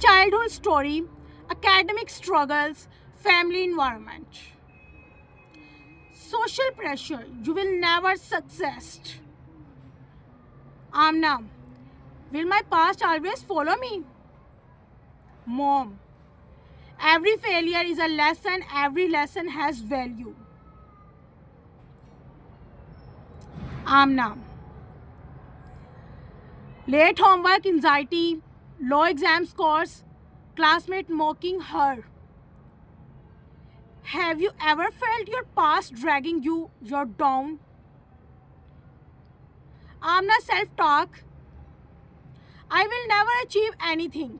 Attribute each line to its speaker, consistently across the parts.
Speaker 1: childhood story, academic struggles, family environment. Social pressure, you will never succeed. Amna, will my past always follow me? Mom, every failure is a lesson, every lesson has value. Amna, late homework anxiety, low exam scores, classmate mocking her. Have you ever felt your past dragging you down? Amna self-talk, I will never achieve anything.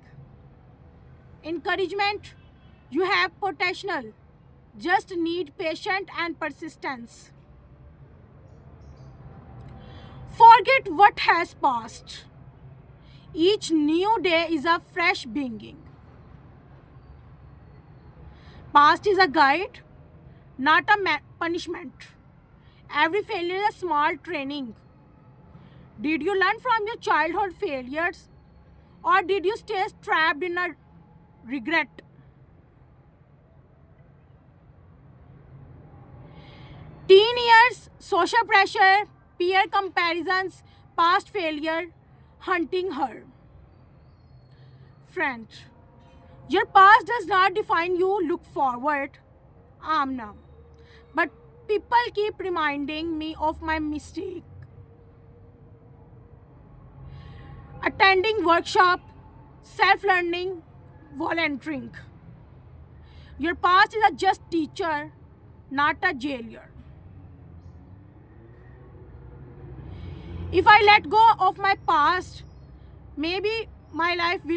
Speaker 1: Encouragement, you have potential, just need patience and persistence. Forget what has passed. Each new day is a fresh beginning. Past is a guide, not a punishment. Every failure is a small training. Did you learn from your childhood failures, or did you stay trapped in a regret? Teen years, social pressure, peer comparisons, past failure, hunting her. Friend, your past does not define you, look forward. Amna. But people keep reminding me of my mistake. Attending workshop, self-learning, volunteering. Your past is a just teacher, not a jailer. If I let go of my past, maybe my life will